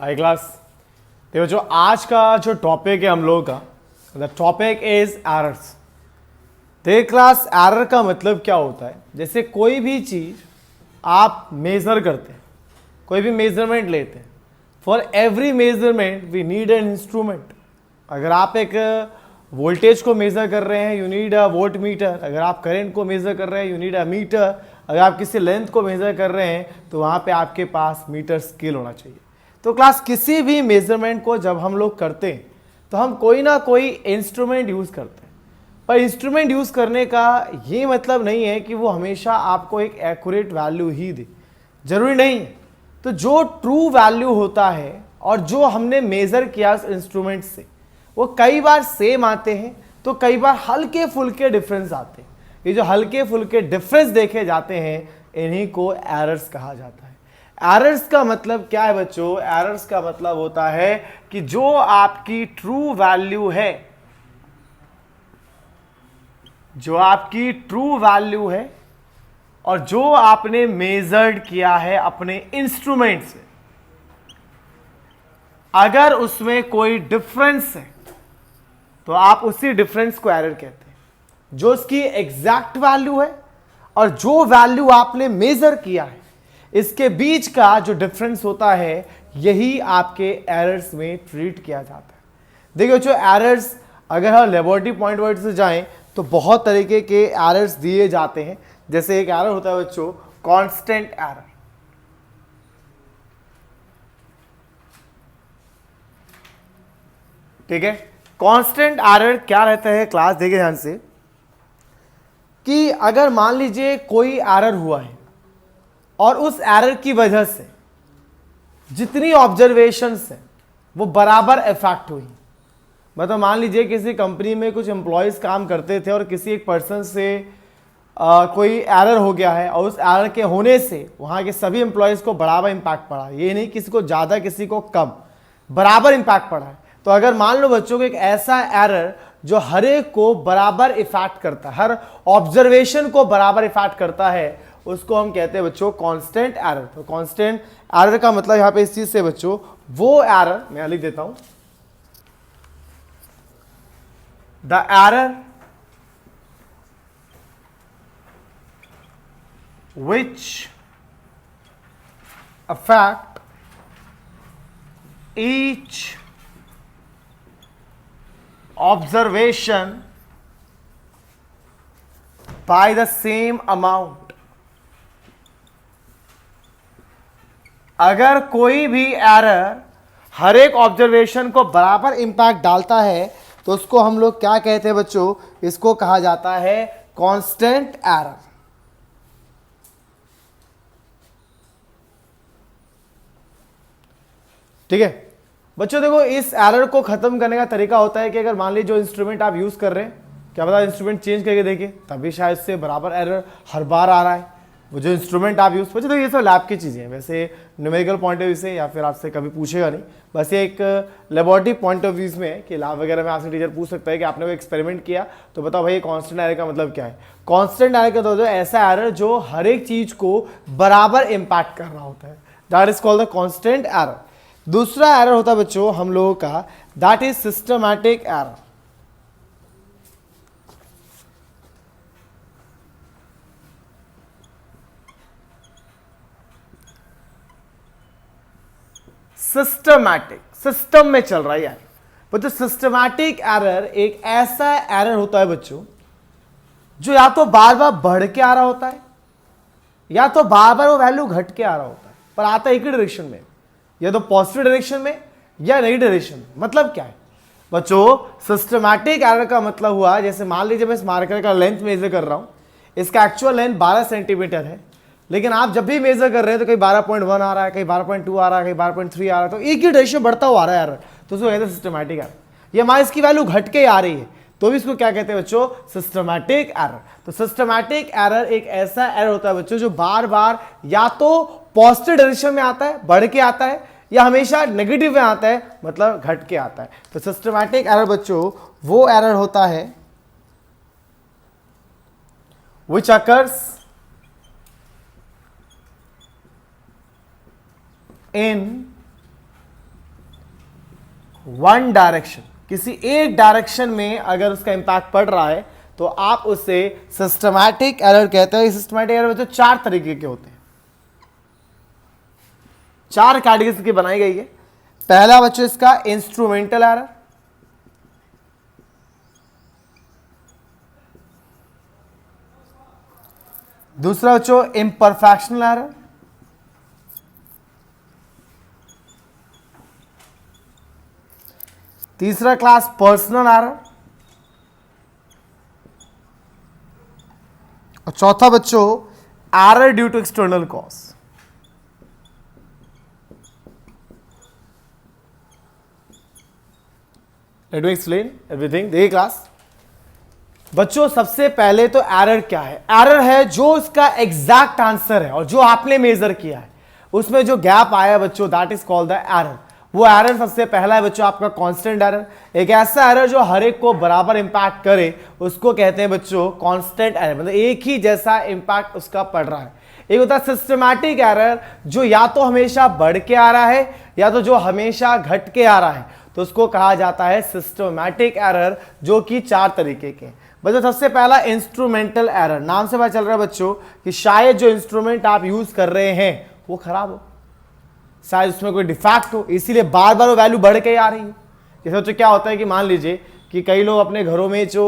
High class. देखो जो आज का जो टॉपिक है हम लोगों का, द टॉपिक इज एरर्स। देखिए क्लास, एरर का मतलब क्या होता है? जैसे कोई भी चीज आप मेजर करते हैं, कोई भी मेजरमेंट लेते हैं, for every measurement we need an instrument. अगर आप एक वोल्टेज को मेजर कर रहे हैं, you need a volt meter. अगर आप करंट को मेजर कर रहे हैं, यू नीड अ मीटर। अगर आप किसी लेंथ को मेजर कर रहे हैं तो वहां पे आपके पास मीटर स्केल होना चाहिए। तो क्लास, किसी भी मेजरमेंट को जब हम लोग करते हैं तो हम कोई ना कोई इंस्ट्रूमेंट यूज करते हैं। पर इंस्ट्रूमेंट यूज करने का ये मतलब नहीं है कि वो हमेशा आपको एक एक्यूरेट वैल्यू ही दे, जरूरी नहीं है। तो जो ट्रू वैल्यू होता है और जो हमने मेजर किया इंस्ट्रूमेंट से, वो कई बार सेम आते हैं तो कई बार हल्के फुल्के डिफरेंस आते हैं। ये जो हल्के फुल्के डिफरेंस देखे जाते हैं, इन्हीं को एरर्स कहा जाता है। एरर्स का मतलब क्या है बच्चों? एरर्स का मतलब होता है कि जो आपकी ट्रू वैल्यू है, जो आपकी ट्रू वैल्यू है और जो आपने मेजर्ड किया है अपने इंस्ट्रूमेंट से, अगर उसमें कोई डिफरेंस है तो आप उसी डिफरेंस को एरर कहते हैं। जो उसकी एग्जैक्ट वैल्यू है और जो वैल्यू आपने मेजर किया है, इसके बीच का जो डिफरेंस होता है, यही आपके एरर्स में ट्रीट किया जाता है। देखिए जो एरर्स, अगर हम लेबोरेटरी पॉइंट वर्ड से जाएं तो बहुत तरीके के एरर्स दिए जाते हैं। जैसे एक एरर होता है बच्चों, कांस्टेंट एरर। ठीक है, कांस्टेंट एरर क्या रहता है क्लास? देखिए ध्यान से कि अगर मान लीजिए कोई एरर हुआ है और उस एरर की वजह से जितनी ऑब्जर्वेशंस हैं वो बराबर इफेक्ट हुई। मतलब मान लीजिए किसी कंपनी में कुछ एम्प्लॉयज काम करते थे और किसी एक पर्सन से कोई एरर हो गया है और उस एरर के होने से वहां के सभी एम्प्लॉयज को बराबर इंपैक्ट पड़ा। ये नहीं किसी को ज्यादा किसी को कम, बराबर इंपैक्ट पड़ा है। तो अगर मान लो बच्चों को एक ऐसा एरर जो हर एक को बराबर इफेक्ट करता है, हर ऑब्जर्वेशन को बराबर इफेक्ट करता है, उसको हम कहते हैं बच्चों कांस्टेंट एरर। तो कांस्टेंट एरर का मतलब यहां पे इस चीज से बच्चों, वो एरर मैं लिख देता हूं, the error which affect each observation by the same amount। अगर कोई भी एरर हर एक ऑब्जर्वेशन को बराबर इंपैक्ट डालता है तो उसको हम लोग क्या कहते हैं बच्चों? इसको कहा जाता है कांस्टेंट एरर। ठीक है बच्चों, देखो इस एरर को खत्म करने का तरीका होता है कि अगर मान लीजिए जो इंस्ट्रूमेंट आप यूज कर रहे हैं, क्या पता इंस्ट्रूमेंट चेंज करके देखिए, तभी शायद से बराबर एरर हर बार आ रहा है। वो जो इंस्ट्रूमेंट आप यूज, बच्चों तो ये सब लैब की चीजें हैं, वैसे न्यूमेरिकल पॉइंट ऑफ व्यू से या फिर आपसे कभी पूछेगा नहीं। बस ये एक लेबोरेटरी पॉइंट ऑफ व्यू में है कि लैब वगैरह में आपसे टीचर पूछ सकता है कि आपने वो एक्सपेरिमेंट किया तो बताओ भाई कांस्टेंट एरर का मतलब क्या है। कांस्टेंट एरर का मतलब ऐसा एरर जो हर एक चीज को बराबर इंपैक्ट कर रहा होता है, that is called the constant error. दूसरा एरर होता है बच्चों हम लोगों का, that is systematic error. Systematic, system में चल रहा है यार बच्चों। सिस्टमैटिक एरर एक ऐसा एरर होता है बच्चों जो या तो बार बार बढ़ के आ रहा होता है या तो बार बार वो वैल्यू घट के आ रहा होता है, पर आता एक ही डायरेक्शन में, या तो पॉजिटिव डायरेक्शन में या नेगेटिव डायरेक्शन में। मतलब क्या है बच्चों? सिस्टमैटिक एरर का मतलब हुआ, जैसे मान लीजिए मैं इस मार्कर का लेंथ मेजर कर रहा हूं, इसका एक्चुअल लेंथ 12 सेंटीमीटर है, लेकिन आप जब भी मेजर कर रहे हैं तो कहीं 12.1 आ रहा है, कहीं 12.2 आ रहा है, कहीं 12.3 आ रहा है, तो एक ही रेशियो बढ़ता हुआ आ रहा है एरर, तो उसको कहते हैं सिस्टमैटिक एरर। ये हमारी इसकी वैल्यू घट के आ रही है तो भी इसको क्या कहते हैं बच्चों? Systematic error. तो सिस्टमैटिक एरर एक ऐसा एरर होता है बच्चों जो बार बार या तो पॉजिटिव डायरेक्शन में आता है, बढ़ के आता है, या हमेशा नेगेटिव में आता है, मतलब घट के आता है। तो सिस्टमैटिक एरर बच्चों वो एरर होता है which occurs in one direction, किसी एक डायरेक्शन में अगर उसका इंपैक्ट पड़ रहा है तो आप उसे सिस्टमैटिक एरर कहते हैं। सिस्टमैटिक एरर तो चार तरीके के होते हैं, चार कैटेगरीज की बनाई गई है। पहला बच्चों इसका इंस्ट्रूमेंटल एरर, दूसरा बच्चों इम्परफेक्शनल एरर, तीसरा क्लास पर्सनल एरर, और चौथा बच्चों error due to external cause. Let me explain everything. देखिए क्लास बच्चों, सबसे पहले तो एरर क्या है? एरर है जो इसका एग्जैक्ट आंसर है और जो आपने मेजर किया है उसमें जो गैप आया बच्चों, that is called the error. वो एरर सबसे पहला है बच्चों आपका कांस्टेंट एरर। एक ऐसा एरर जो हर एक को बराबर इंपैक्ट करे उसको कहते हैं बच्चों कांस्टेंट एरर, मतलब एक ही जैसा इंपैक्ट उसका पड़ रहा है। एक होता है सिस्टमैटिक एरर, जो या तो हमेशा बढ़ के आ रहा है या तो जो हमेशा घट के आ रहा है, तो उसको कहा जाता है सिस्टमैटिक एरर, जो कि चार तरीके के। बच्चों सबसे पहला इंस्ट्रूमेंटल एरर, नाम से पता चल रहा है बच्चों कि शायद जो इंस्ट्रूमेंट आप यूज कर रहे हैं वो खराब हो, शायद उसमें कोई डिफेक्ट हो, इसीलिए बार बार वो वैल्यू बढ़ के आ रही है। जैसे बच्चों क्या होता है कि मान लीजिए कि कई लोग अपने घरों में जो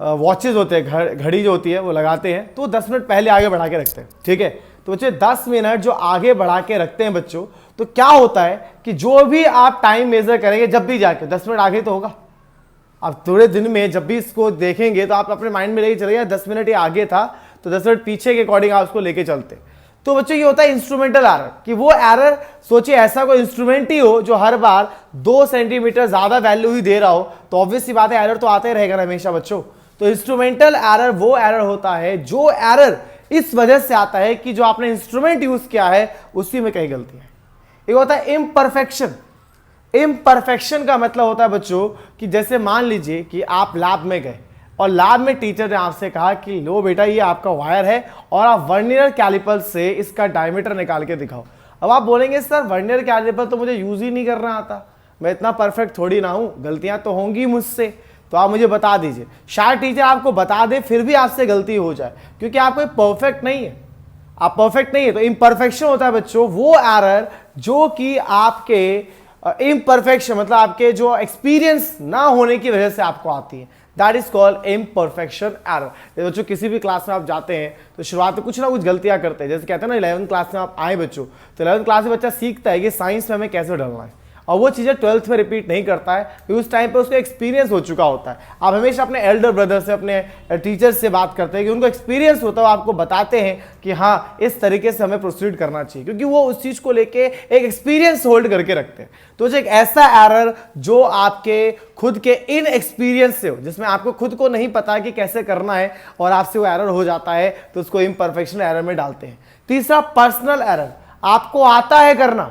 वॉचेज होते हैं, घड़ी जो होती है वो लगाते हैं, तो 10 मिनट पहले आगे बढ़ा के रखते हैं, ठीक है। तो बच्चे 10 मिनट जो आगे बढ़ा के रखते हैं बच्चों, तो क्या होता है कि जो भी आप टाइम मेजर करेंगे, जब भी जाके 10 मिनट आगे तो होगा, आप थोड़े दिन में जब भी इसको देखेंगे तो आप अपने माइंड में लेके चलेंगे 10 मिनट ये आगे था तो 10 मिनट पीछे के अकॉर्डिंग आप उसको लेके चलते। तो बच्चों ये होता है इंस्ट्रूमेंटल एरर, कि वो एरर, सोचिए ऐसा कोई इंस्ट्रूमेंट ही हो जो हर बार 2 सेंटीमीटर ज्यादा वैल्यू ही दे रहा हो, तो ऑब्वियस सी बात है एरर तो आता ही रहेगा हमेशा बच्चों। तो इंस्ट्रूमेंटल एरर वो एरर होता है जो एरर इस वजह से आता है कि जो आपने इंस्ट्रूमेंट यूज किया है उसी में कहीं गलती है। एक होता है इम्परफेक्शन। इम्परफेक्शन का मतलब होता है बच्चों कि जैसे मान लीजिए कि आप लैब में गए और लैब में टीचर ने आपसे कहा कि लो बेटा ये आपका वायर है और आप वर्नियर कैलिपर से इसका डायमीटर निकाल के दिखाओ। अब आप बोलेंगे सर वर्नियर कैलिपर तो मुझे यूज ही नहीं करना आता, मैं इतना परफेक्ट थोड़ी ना हूं, गलतियां तो होंगी मुझसे, तो आप मुझे बता दीजिए। शायद टीचर आपको बता दे फिर भी आपसे गलती हो जाए, क्योंकि आप कोई परफेक्ट नहीं है, आप परफेक्ट नहीं है। तो इम्परफेक्शन होता है बच्चों वो एरर जो कि आपके इम्परफेक्शन मतलब आपके जो एक्सपीरियंस ना होने की वजह से आपको आती है, that is called imperfection error. बच्चों किसी भी क्लास में आप जाते हैं तो शुरुआत में कुछ ना कुछ गलतियां करते हैं, जैसे कहते हैं ना 11th क्लास में आप आए बच्चों, तो 11th क्लास में बच्चा सीखता है कि साइंस में हमें कैसे ढलना है, और वो चीज़ें 12th में रिपीट नहीं करता है, क्योंकि उस टाइम पे उसको एक्सपीरियंस हो चुका होता है। आप हमेशा अपने एल्डर ब्रदर से, अपने टीचर से बात करते हैं कि उनको एक्सपीरियंस होता है, वो आपको बताते हैं कि हाँ इस तरीके से हमें प्रोसीड करना चाहिए, क्योंकि वो उस चीज़ को लेके एक एक्सपीरियंस होल्ड करके रखते हैं। तो एक ऐसा एरर जो आपके खुद के इन एक्सपीरियंस से हो, जिसमें आपको खुद को नहीं पता कि कैसे करना है और आपसे वो एरर हो जाता है, तो उसको इम्परफेक्शन एरर में डालते हैं। तीसरा पर्सनल एरर, आपको आता है करना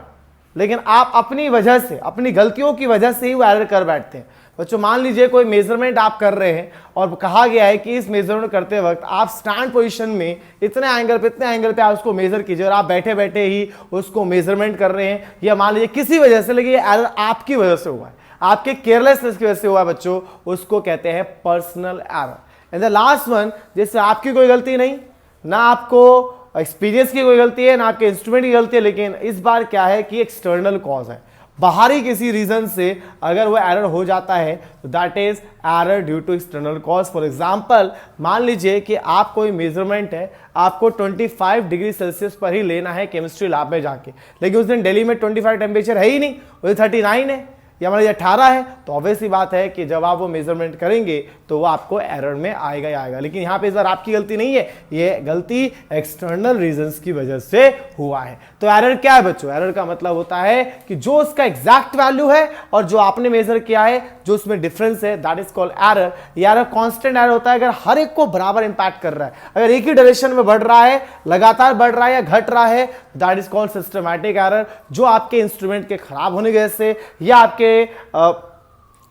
लेकिन आप अपनी वजह से, अपनी गलतियों की वजह से ही वो एरर कर बैठते हैं। बच्चों मान लीजिए कोई मेजरमेंट आप कर रहे हैं और कहा गया है कि इस मेजरमेंट करते वक्त आप स्टैंड पोजीशन में इतने एंगल पे आप उसको मेजर कीजिए, और आप बैठे बैठे ही उसको मेजरमेंट कर रहे हैं, या मान लीजिए किसी वजह से, लेकिन ये एरर आपकी वजह से हुआ है, आपके केयरलेसनेस की वजह से हुआ है बच्चों, उसको कहते हैं personal error. And the last one, जिससे आपकी कोई गलती नहीं, ना आपको एक्सपीरियंस की कोई गलती है ना आपके इंस्ट्रूमेंट की गलती है, लेकिन इस बार क्या है कि एक्सटर्नल कॉज है, बाहरी किसी रीजन से अगर वो एरर हो जाता है तो that is error due to external cause. For example मान लीजिए कि आप कोई मेजरमेंट है, आपको 25 डिग्री सेल्सियस पर ही लेना है केमिस्ट्री लैब में जाके, लेकिन उस दिन दिल्ली में 25 टेम्परेचर है ही नहीं, वो 39 है या मान लीजिए 18 है, तो ऑब्वियस सी बात है कि जब आप वो मेजरमेंट करेंगे तो वो आपको एरर में आएगा ही आएगा। लेकिन यहाँ पे इस बार आपकी गलती नहीं है, ये गलती एक्सटर्नल रीजंस की वजह से हुआ है। तो एरर क्या है बच्चों? एरर का मतलब होता है कि जो उसका एग्जैक्ट वैल्यू है और जो आपने मेजर किया है, जो उसमें डिफरेंस है, दैट इज कॉल्ड एरर। ये एरर कांस्टेंट एरर होता है अगर हर एक को बराबर इंपैक्ट कर रहा है, अगर एक ही डायरेक्शन में बढ़ रहा है, लगातार बढ़ रहा है या घट रहा है, that is called systematic error, जो आपके इंस्ट्रूमेंट के खराब होने की वजह से या आपके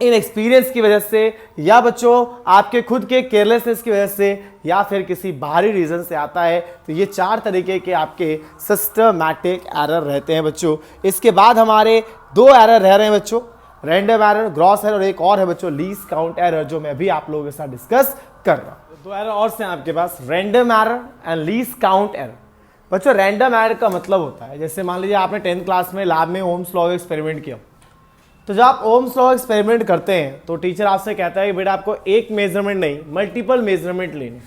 इन एक्सपीरियंस की वजह से या बच्चों आपके खुद के केयरलेसनेस की वजह से या फिर किसी बाहरी रीजन से आता है। तो ये चार तरीके के आपके सिस्टमैटिक एरर रहते हैं बच्चों। इसके बाद हमारे दो एरर रह रहे हैं बच्चों। रैंडम एरर, ग्रॉस एरर और एक और है बच्चों लीस्ट काउंट एरर, जो मैं अभी आप लोगों के साथ डिस्कस कर रहा हूं। दो एरर और से आपके पास, random error and least count error. बच्चों रैंडम एरर का मतलब होता है, जैसे मान लीजिए आपने 10th क्लास में लैब में ओम्स लॉ एक्सपेरिमेंट किया, तो जब आप ओम्स लॉ एक्सपेरिमेंट करते हैं तो टीचर आपसे कहता है कि बेटा आपको एक मेजरमेंट नहीं मल्टीपल मेजरमेंट लेने।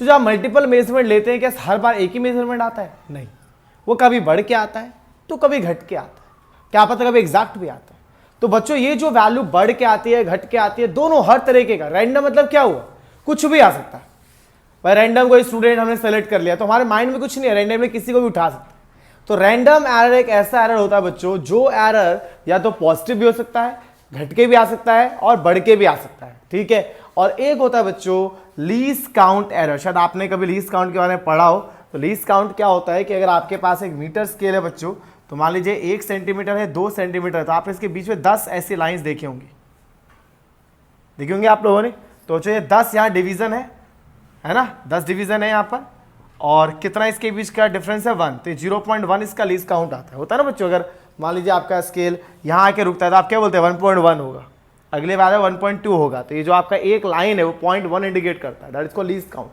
तो जब आप मल्टीपल मेजरमेंट लेते हैं क्या हर बार एक ही मेजरमेंट आता है? नहीं, वो कभी बढ़ के आता है तो कभी घट के आता है, क्या पता कभी एग्जैक्ट भी आता है। तो बच्चों ये जो वैल्यू बढ़ के आती है घट के आती है, दोनों हर तरीके का। रैंडम मतलब क्या हुआ, कुछ भी आ सकता है भाई। रैंडम कोई स्टूडेंट हमने सेलेक्ट कर लिया तो हमारे माइंड में कुछ नहीं है, रैंडम में किसी को भी उठा सकते हैं। तो रैंडम एरर एक ऐसा एरर होता है बच्चों, जो एरर या तो पॉजिटिव भी हो सकता है, घट के भी आ सकता है और बढ़ के भी आ सकता है, ठीक है। और एक होता है बच्चों लीस्ट काउंट एरर। शायद आपने कभी लीस्ट काउंट के बारे में पढ़ा हो। तो लीस्ट काउंट क्या होता है कि अगर आपके पास एक मीटर स्केल है बच्चों, तो मान लीजिए 1 सेंटीमीटर है, 2 सेंटीमीटर है, तो आपने इसके बीच में 10 ऐसी लाइंस देखी होंगी, देखी होंगी आप लोगों ने। तो जो ये 10 यहाँ डिवीजन है ना, 10 डिवीजन है यहाँ पर, और कितना इसके बीच का डिफरेंस है 1, तो 0.1 इसका लीस्ट काउंट आता है। होता है ना बच्चों, अगर मान लीजिए आपका स्केल यहाँ आके रुकता है तो आप क्या बोलते हैं 1.1 होगा, अगले बार 1.2 होगा। तो ये जो आपका एक लाइन है वो 0.1 इंडिकेट करता है, that is called least count.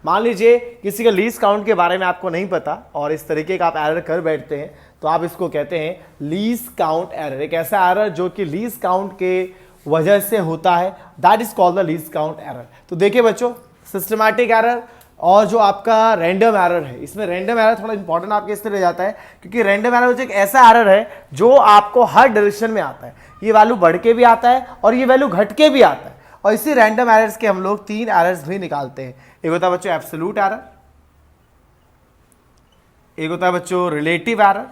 मान लीजिए किसी का लीस्ट काउंट के बारे में आपको नहीं पता और इस तरीके का आप एरर कर बैठते हैं, तो आप इसको कहते हैं लीस्ट काउंट एरर। एक ऐसा एरर जो कि लीस्ट काउंट के वजह से होता है, that is called the least count error. तो देखिए बच्चों, सिस्टमैटिक एरर और जो आपका रैंडम एरर है, इसमें रैंडम एरर थोड़ा इंपॉर्टेंट आपके इसलिए रह जाता है क्योंकि रैंडम एरर एक ऐसा एरर है जो आपको हर डायरेक्शन में आता है। ये वैल्यू बढ़ के भी आता है और ये वैल्यू घट के भी आता है। और इसी रैंडम एरर्स के हम लोग 3 एरर्स भी निकालते हैं। एक होता है बच्चों एब्सोल्यूट एरर, एक होता है बच्चों रिलेटिव एरर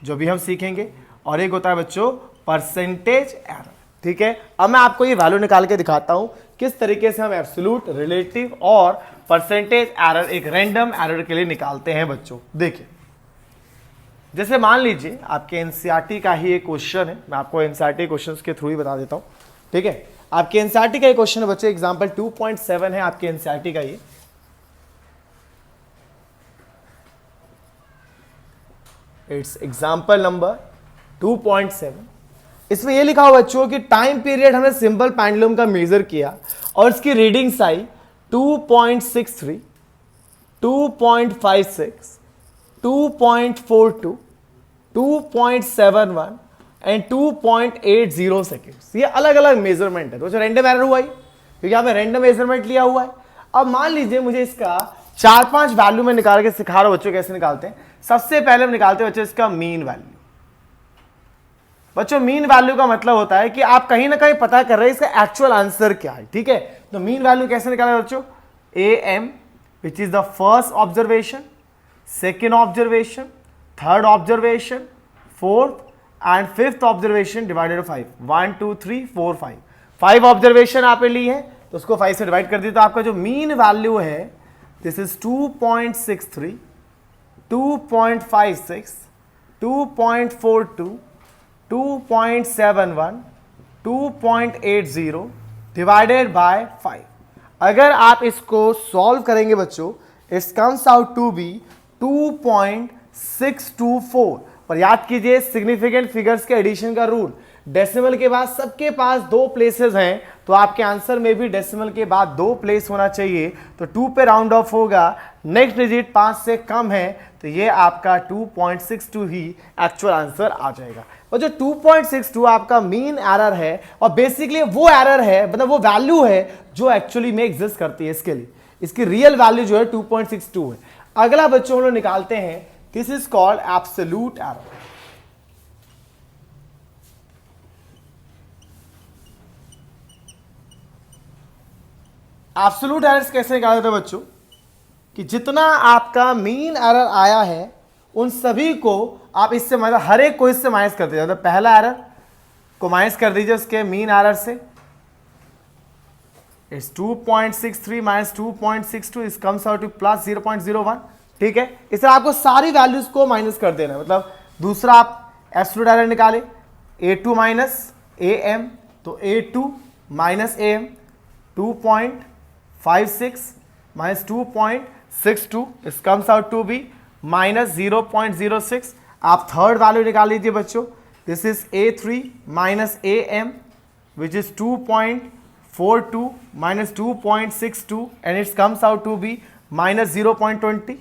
जो भी हम सीखेंगे, और एक होता है बच्चों परसेंटेज एरर, ठीक है। अब मैं आपको ये वैल्यू निकाल के दिखाता हूं किस तरीके से हम एब्सोल्यूट, रिलेटिव और परसेंटेज एरर एक रैंडम एरर के लिए निकालते हैं बच्चों। देखिए, जैसे मान लीजिए आपके एनसीईआरटी का ही एक क्वेश्चन है, मैं आपको एनसीईआरटी क्वेश्चंस के थ्रू ही बता देता हूं, ठीक है। आपके एनसीईआरटी का एक क्वेश्चन है बच्चों, एग्जांपल 2.7 है आपके एनसीईआरटी का ये। It's example number 2.7। इसमें ये लिखा हुआ बच्चों कि टाइम पीरियड हमने सिंपल पेंडुलम का मेजर किया और इसकी रीडिंग्स आई 2.63, 2.56, 2.42, 2.71 एंड 2.80 सेकेंड्स। ये अलग अलग मेजरमेंट है। तो जो रैंडम एरर हुआ है क्योंकि आपने रैंडम मेजरमेंट लिया हुआ है। अब मान लीजिए मुझे इसका 4-5 वैल्यू में निकाल के सिखा रहा हूं बच्चों कैसे निकालते हैं। सबसे पहले हम निकालते हैं बच्चों इसका मीन वैल्यू। बच्चों मीन वैल्यू का मतलब होता है कि आप कहीं ना कहीं पता कर रहे हैं इसका एक्चुअल आंसर क्या है, ठीक है। तो मीन वैल्यू कैसे निकालें बच्चों, AM which is the first observation, second observation, third observation, fourth and fifth observation divided 5, 1 2 3 4 5, 5 observation आपने ली है तो उसको 5 से डिवाइड कर दिया। तो आपका जो मीन वैल्यू है दिस इज 2.63, 2.56, 2.42, 2.71, 2.80 डिवाइडेड बाय 5। अगर आप इसको सॉल्व करेंगे बच्चों, it comes out to be 2.624। पर याद कीजिए सिग्निफिकेंट फिगर्स के एडिशन का रूल, डेसिमल के बाद सबके पास 2 प्लेसेस हैं, तो आपके आंसर में भी डेसिमल के बाद 2 प्लेस होना चाहिए। तो 2 पे राउंड ऑफ होगा, नेक्स्ट डिजिट 5 से कम है, तो ये आपका 2.62 ही एक्चुअल आंसर आ जाएगा। और जो 2.62 आपका मीन एरर है, और बेसिकली वो एरर है, मतलब वो वैल्यू है जो एक्चुअली में एग्जिस्ट करती है। इसके लिए इसकी रियल वैल्यू जो है 2.62 है। अगला बच्चों हम लोग निकालते हैं, this is called absolute error. Absolute errors कैसे निकाले थे बच्चों, कि जितना आपका मीन एरर आया है उन सभी को आप इससे मतलब हर एक को इससे माइनस कर दीजिए। मतलब पहला एरर को माइनस कर दीजिए उसके मीन एरर से, it's 2.63 minus 2.62 is comes out two plus 0.01, ठीक है। इससे आपको सारी वैल्यूज को माइनस कर देना है। मतलब दूसरा आप एब्सोल्यूट एरर निकाले, A2 माइनस AM, तो A2 minus AM 2.56 minus 2.62 is comes out to be minus 0.06। आप थर्ड वैल्यू निकाल लीजिए बच्चों, this is A3 minus AM, which is 2.42 minus 2.62 and it comes out to be minus 0.20.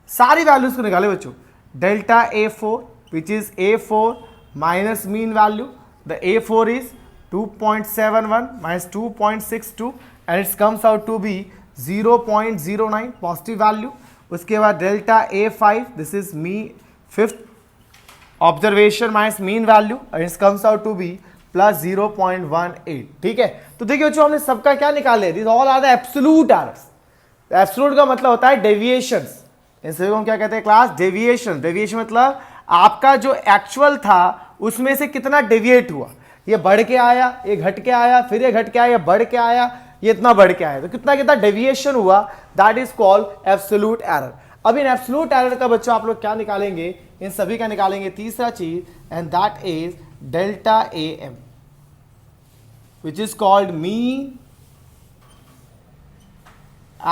सारी values को निकाले बच्चों. Delta A4 which is A4 minus mean value, the A4 is 2.71 minus 2.62 and it comes out to be 0.09 positive value. उसके बाद delta A5, this is fifth observation minus mean value and it comes out to be plus 0.18. ठीक है, तो देखिए बच्चों हमने सबका क्या निकाले, this all are the absolute errors. Absolute का मतलब होता है डेविएशंस. इन सभी को हम क्या कहते हैं क्लास, डेविएशन. डेविएशन मतलब आपका जो एक्चुअल था उसमें से कितना डेविएट हुआ. ये बढ़ के आया, ये घट के आया, फिर ये घट के आया, ये बढ़ के आया, ये इतना बढ़ के आया, तो कितना कितना डेविएशन हुआ, that is called absolute error. अब इन एब्सोल्यूट एरर का बच्चों आप लोग क्या निकालेंगे, इन सभी का निकालेंगे तीसरा चीज and that is delta AM, which is called mean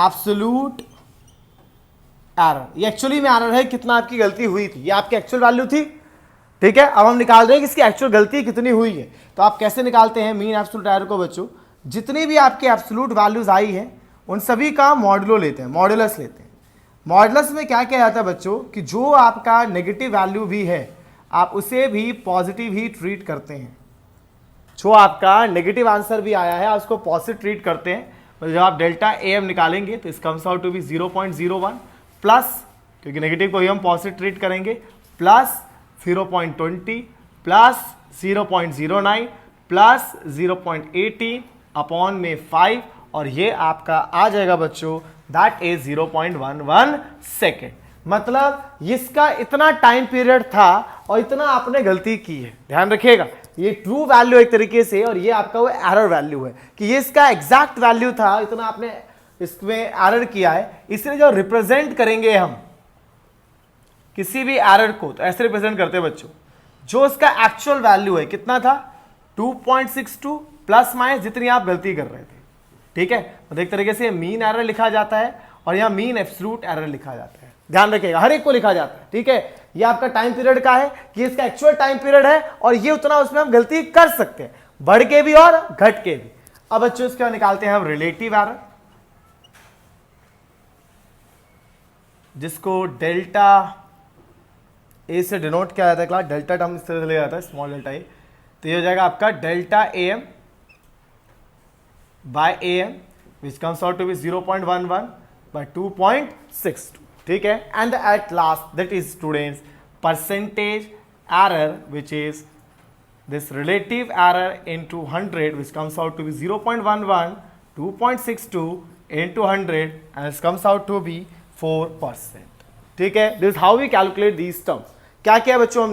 absolute error. ये एक्चुअली में एरर है, कितना आपकी गलती हुई थी, ये आपकी एक्चुअल वैल्यू थी. ठीक है, अब हम निकाल रहे हैं कि इसकी एक्चुअल गलती कितनी हुई है. तो आप कैसे निकालते हैं मीन एब्सोल्यूट एरर को बच्चों, जितनी भी आपकी एब्सोल्यूट वैल्यूज आई हैं उन सभी का मॉडुलो लेते हैं, मॉडुलस लेते हैं. मॉडुलस में क्या किया जाता है बच्चों कि जो आपका नेगेटिव वैल्यू भी है आप उसे भी पॉजिटिव ही ट्रीट करते हैं. जो आपका नेगेटिव आंसर भी आया है आप उसको पॉजिटिव ट्रीट करते हैं. तो जब आप डेल्टा AM निकालेंगे तो is comes out to be 0.01 plus, क्योंकि नेगेटिव को ही हम पॉजिटिव ट्रीट करेंगे, प्लस 0.20 प्लस 0.09 प्लस 0.18 अपॉन में 5 और ये आपका आ जाएगा बच्चों दैट इज 0.11 सेकेंड. मतलब इसका इतना टाइम पीरियड था और इतना आपने गलती की है. ध्यान रखिएगा, ये ट्रू वैल्यू एक तरीके से और ये आपका वो एरर वैल्यू है कि ये इसका एग्जैक्ट वैल्यू था, इतना आपने इसमें एरर किया है. इसलिए जो रिप्रेजेंट करेंगे हम किसी भी एरर को तो ऐसे रिप्रेजेंट करते हैं बच्चों, जो इसका एक्चुअल वैल्यू है कितना था 2.62 प्लस माइनस जितनी आप गलती कर रहे थे. ठीक है, तो एक तरीके से मीन एरर लिखा जाता है और यहाँ मीन एब्सोल्यूट एरर लिखा जाता है. ध्यान रखिएगा, हर एक को लिखा जाता है. ठीक है, ये आपका टाइम पीरियड का है कि इसका एक्चुअल टाइम पीरियड है और ये उतना उसमें हम गलती कर सकते हैं, बढ़ के भी और घट के भी. अब बच्चों इसका निकालते हैं हम रिलेटिव एरर, जिसको डेल्टा ए से डिनोट किया जाता है क्लास. डेल्टा टर्म इस तरह से लिया जाता है, स्मॉल डेल्टा ए. तो ये हो जाएगा आपका delta AM by AM which comes out to be 0.11 by 2.62. ठीक है, and at last that is students percentage error which is this relative error into 100 which comes out to be 0.11 2.62 into 100 and it comes out to be 4%. ठीक है, this is how we calculate these terms. क्या किया बच्चों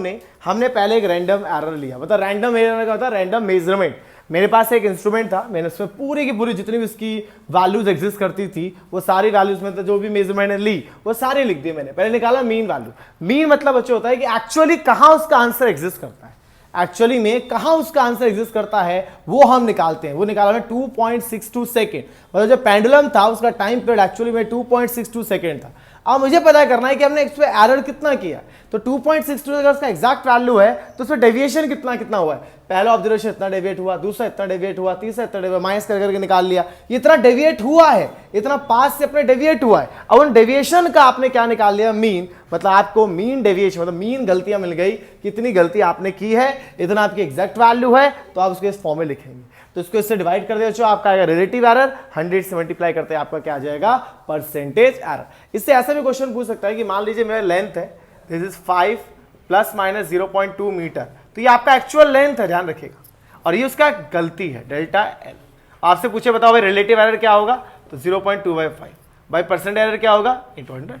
हमने पहले एक random error लिया. मतलब रैंडम एरर का होता है रैंडम मेजरमेंट. मेरे पास एक इंस्ट्रूमेंट था, मैंने उसमें पूरी की पूरी जितनी भी उसकी वैल्यूज एग्जिस्ट करती थी वो सारी वैल्यूज में तो जो भी मेजरमेंट ली वो सारी लिख दी मैंने. पहले निकाला मीन वैल्यू. मीन मतलब बच्चों होता है कि एक्चुअली कहाँ उसका आंसर एग्जिस्ट करता है, एक्चुअली में कहाँ उसका आंसर एग्जिस्ट करता है वो हम निकालते हैं. वो निकाला मैं 2.62 सेकेंड. मतलब जो पेंडुलम था उसका टाइम पीरियड एक्चुअली में 2.62 सेकेंड था. अब मुझे पता करना है कि हमने इसमें एरर कितना किया. तो 2.62 अगर उसका एग्जैक्ट वैल्यू है तो उसमें डेविएशन कितना कितना हुआ है. पहला ऑब्जर्वेशन इतना डेविएट हुआ, दूसरा इतना डेविएट हुआ, तीसरा इतना डेविएट, माइनस करके निकाल लिया. ये इतना डेविएट हुआ है, इतना पास से अपने डेविएट हुआ है. अब उन डेविएशन का आपने क्या निकाल लिया, मीन. मतलब आपको मीन डेविएशन मतलब मीन गलतियां मिल गई, कितनी गलती आपने की है, इतना आपकी एग्जैक्ट वैल्यू है. तो आप उसके इस फॉर्म में लिखेंगे. तो इसको इससे डिवाइड कर दे आपका आएगा रिलेटिव एरर, 100 से मल्टीप्लाई करते हैं आपका क्या आ जाएगा परसेंटेज एरर. इससे ऐसा भी क्वेश्चन पूछ सकता है कि मान लीजिए मेरा लेंथ है this is 5 plus minus 0.2 metre. तो ये आपका एक्चुअल लेंथ है, ध्यान रखिएगा, और ये उसका गलती है डेल्टा L. आपसे पूछे बताओ भाई रिलेटिव एरर क्या होगा, तो 0.2/5 बाई परसेंट एरर क्या होगा into 100.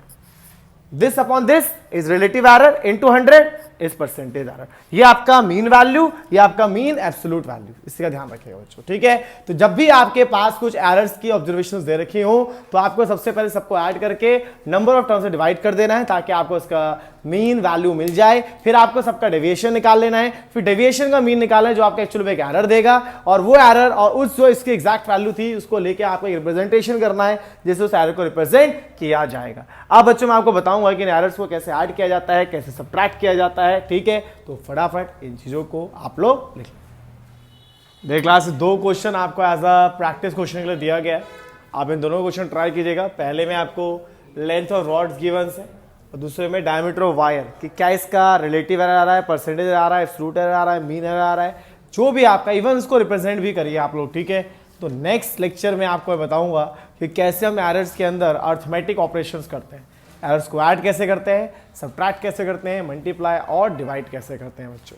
This upon this is relative error into 100 is percentage error. ये आपका मीन वैल्यू, ये आपका मीन एब्सोल्यूट वैल्यू, इसका ध्यान रखिएगा बच्चों. ठीक है, तो जब भी आपके पास कुछ एरर्स की ऑब्जर्वेशंस दे रखी हो तो आपको सबसे पहले सबको ऐड करके नंबर ऑफ टर्म से डिवाइड कर देना है ताकि आपको इसका मीन वैल्यू मिल जाए, फिर आपको सबका डेविएशन निकाल लेना है, फिर डेविएशन का मीन निकालना है जो आपका एक्चुअल में एक एरर देगा, और वो एरर और उस जो इसकी एग्जैक्ट वैल्यू थी उसको लेके आपको एक रिप्रेजेंटेशन करना है जिससे उस एरर को रिप्रेजेंट किया जाएगा। अब बच्चों मैं आपको बताऊंगा कि इन एरर्स को कैसे ऐड किया जाता है, कैसे सब्ट्रैक्ट किया जाता है, ठीक है। तो फटाफट इन चीजों को आप लोग लिख लें। देख क्लास 2 क्वेश्चन आपको एज अ प्रैक्टिस क्वेश्चन के लिए दिया गया है, आप इन दोनों क्वेश्चन ट्राई कीजिएगा। पहले में आपको लेंथ ऑफ रॉड्स गिवंस है और दूसरे में डायमीटर ऑफ वायर कि क्या इसका रिलेटिव एरर आ रहा है, परसेंटेज आ रहा है, एब्सोल्यूट एरर आ रहा है, मीन एरर आ रहा है, जो भी आपका, इवन उसको रिप्रेजेंट भी करिए आप लोग, ठीक है। तो नेक्स्ट लेक्चर में आपको बताऊंगा कि कैसे हम एरर्स के अंदर अर्थमेटिक ऑपरेशंस करते हैं, एरर्स को ऐड कैसे करते हैं, सबट्रैक्ट कैसे करते हैं, मल्टीप्लाई और डिवाइड कैसे करते हैं बच्चों।